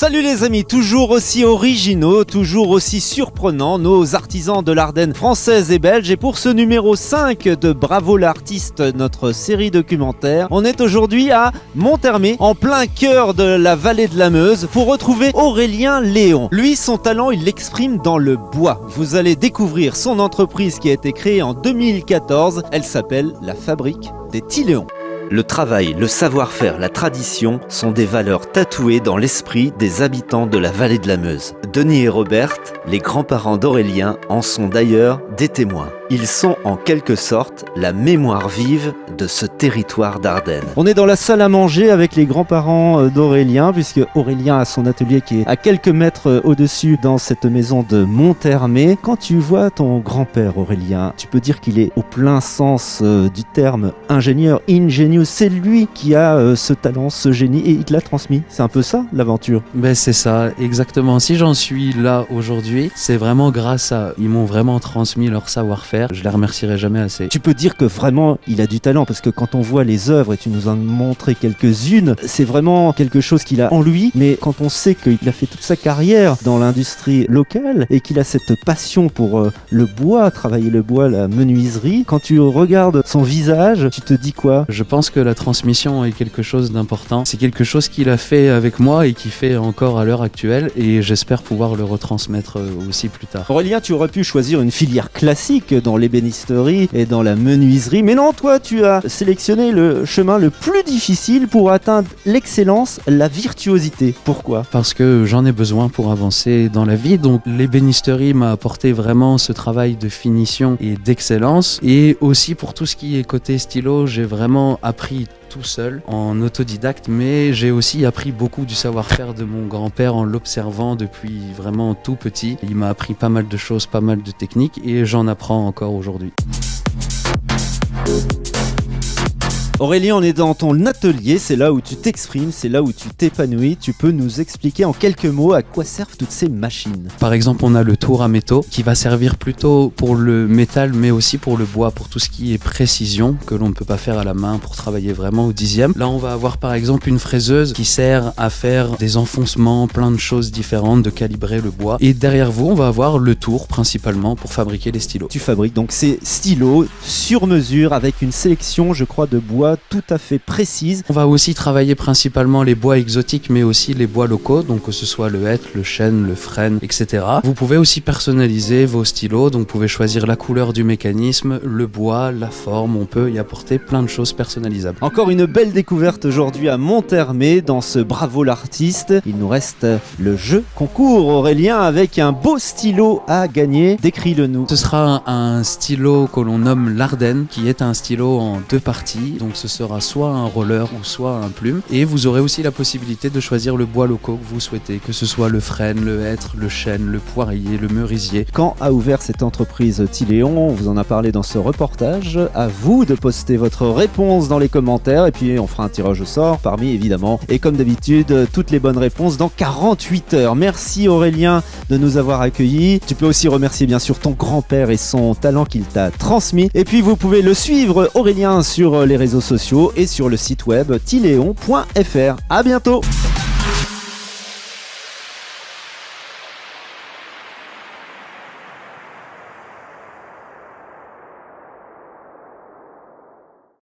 Salut les amis, toujours aussi originaux, toujours aussi surprenants, nos artisans de l'Ardenne française et belge. Et pour ce numéro 5 de Bravo l'artiste, notre série documentaire, on est aujourd'hui à Monthermé, en plein cœur de la vallée de la Meuse, pour retrouver Aurélien Léon. Lui, son talent, il l'exprime dans le bois. Vous allez découvrir son entreprise qui a été créée en 2014. Elle s'appelle la Fabrique des Tiléons. Le travail, le savoir-faire, la tradition sont des valeurs tatouées dans l'esprit des habitants de la vallée de la Meuse. Denis et Robert, les grands-parents d'Aurélien, en sont d'ailleurs des témoins. Ils sont en quelque sorte la mémoire vive de ce territoire d'Ardennes. On est dans la salle à manger avec les grands-parents d'Aurélien, puisque Aurélien a son atelier qui est à quelques mètres au-dessus dans cette maison de Monthermé. Quand tu vois ton grand-père Aurélien, tu peux dire qu'il est au plein sens du terme ingénieur, ingénieux. C'est lui qui a ce talent, ce génie, et il te l'a transmis. C'est un peu ça l'aventure. Ben c'est ça, exactement. Si j'en suis là aujourd'hui, c'est vraiment grâce à... Ils m'ont vraiment transmis leur savoir-faire. Je les remercierai jamais assez. Tu peux dire que vraiment il a du talent, parce que quand on voit les œuvres, et tu nous en as montré quelques-unes, c'est vraiment quelque chose qu'il a en lui. Mais quand on sait qu'il a fait toute sa carrière dans l'industrie locale et qu'il a cette passion pour le bois, travailler le bois, la menuiserie, quand tu regardes son visage, tu te dis quoi? Je pense que la transmission est quelque chose d'important. C'est quelque chose qu'il a fait avec moi et qu'il fait encore à l'heure actuelle, et j'espère pouvoir le retransmettre aussi plus tard. Aurélien, tu aurais pu choisir une filière classique dans l'ébénisterie et dans la menuiserie, mais non, toi tu as sélectionné le chemin le plus difficile pour atteindre l'excellence, la virtuosité. Pourquoi? Parce que j'en ai besoin pour avancer dans la vie. Donc l'ébénisterie m'a apporté vraiment ce travail de finition et d'excellence, et aussi pour tout ce qui est côté stylo, j'ai vraiment appris tout seul en autodidacte, mais j'ai aussi appris beaucoup du savoir-faire de mon grand-père en l'observant depuis vraiment tout petit. Il m'a appris pas mal de choses, pas mal de techniques, et j'en apprends encore aujourd'hui. Aurélien, on est dans ton atelier, c'est là où tu t'exprimes, c'est là où tu t'épanouis. Tu peux nous expliquer en quelques mots à quoi servent toutes ces machines? Par exemple, on a le tour à métaux qui va servir plutôt pour le métal, mais aussi pour le bois, pour tout ce qui est précision que l'on ne peut pas faire à la main, pour travailler vraiment au dixième. Là, on va avoir par exemple une fraiseuse qui sert à faire des enfoncements, plein de choses différentes, de calibrer le bois. Et derrière vous, on va avoir le tour principalement pour fabriquer les stylos. Tu fabriques donc ces stylos sur mesure avec une sélection, je crois, de bois tout à fait précise. On va aussi travailler principalement les bois exotiques, mais aussi les bois locaux, donc que ce soit le hêtre, le chêne, le frêne, etc. Vous pouvez aussi personnaliser vos stylos, donc vous pouvez choisir la couleur du mécanisme, le bois, la forme, on peut y apporter plein de choses personnalisables. Encore une belle découverte aujourd'hui à Monthermé dans ce Bravo l'artiste. Il nous reste le jeu concours, Aurélien, avec un beau stylo à gagner. Décris-le-nous. Ce sera un stylo que l'on nomme l'Ardenne, qui est un stylo en deux parties, donc ce sera soit un roller ou soit un plume, et vous aurez aussi la possibilité de choisir le bois local que vous souhaitez, que ce soit le frêne, le hêtre, le chêne, le poirier, le merisier. Quand a ouvert cette entreprise Tiléon? On vous en a parlé dans ce reportage. À vous de poster votre réponse dans les commentaires, et puis on fera un tirage au sort parmi, évidemment, et comme d'habitude, toutes les bonnes réponses dans 48 heures. Merci Aurélien de nous avoir accueillis. Tu peux aussi remercier bien sûr ton grand-père et son talent qu'il t'a transmis, et puis vous pouvez le suivre Aurélien sur les réseaux sociaux et sur le site web tiléon.fr. À bientôt.